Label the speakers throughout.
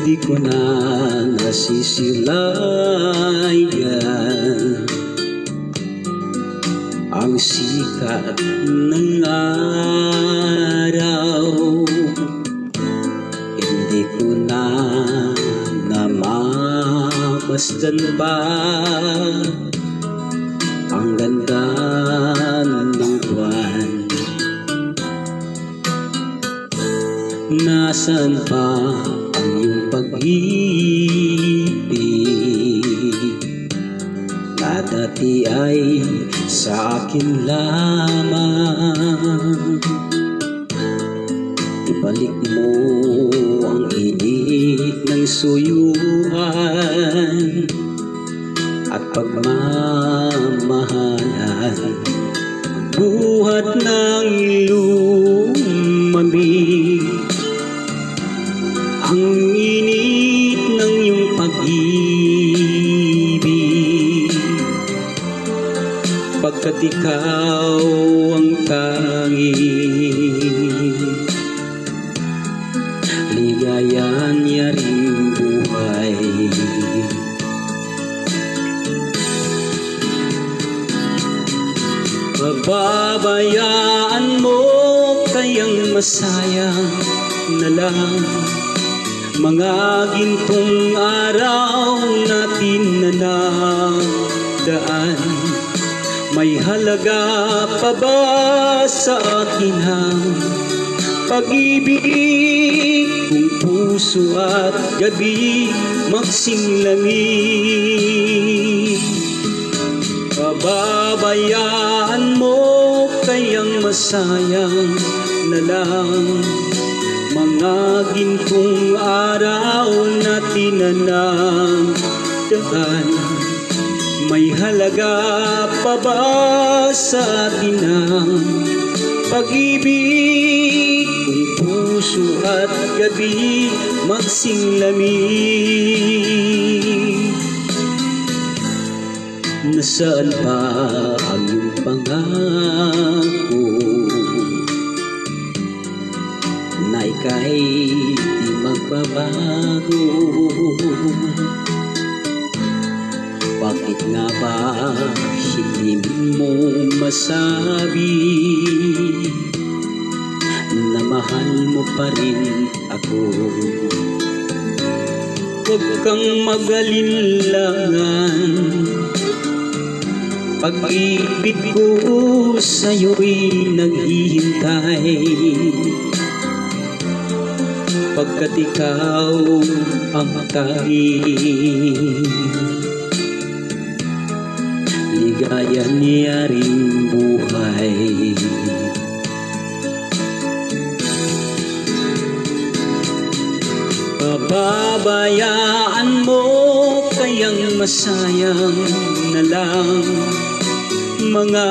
Speaker 1: Di ko na nasisilayan ang sikat ng araw. Hindi ko na namamasdan pa ang ganda ng buwan. Nasaan pa ang iyong pag-ibig na dati ay sa akin lamang? Ibalik mo ang init ng suyuan at pagmamahalan, buhat ng lumamig ang init ng iyong pag-ibig, pagkat ikaw ang tanging ligaya niya ring buhay. Pababayaan mo kayang masayang na lang mga gintong araw natin na nagdaan? May halaga pa ba sa akin ang pag-ibig kung puso at gabi magsinglamig? Pababayaan mo kayang masayang na lang mga gintong araw natin na nagdaan? May halaga pa ba sa atin ang pag-ibig kung puso at gabi magsinglamig? Nasaan pa ang iyong pangako na ika'y di magbabago? Bakit nga ba hindi mo masabi na mahal mo pa rin ako? Huwag kang mag-alinlangan, pag-ibig ko sa'yo'y naghihintay, pagkat ikaw ang tanging ligaya niya ring buhay. Pababayaan mo kayang masayang na lang mga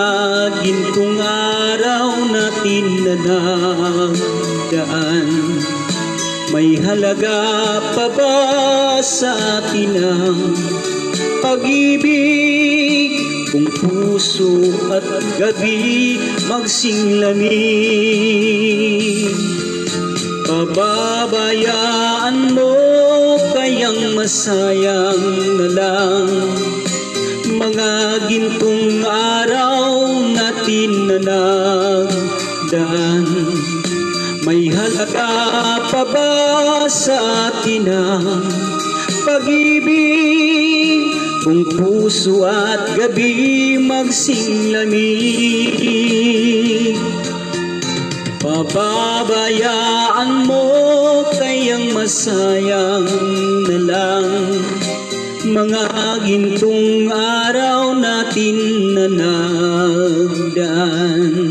Speaker 1: gintong araw natin na nagdaan? May halaga pa ba sa atin ang pag-ibig kung puso at gabi magsinglamig? Pababayaan mo kayang masayang na lang mga gintong araw natin na nagdaan? May halaga pa ba sa atin ang pag-ibig kung puso at gabi magsinglamig? Pababayaan mo kayang masayang na lang mga gintong araw natin na nagdaan?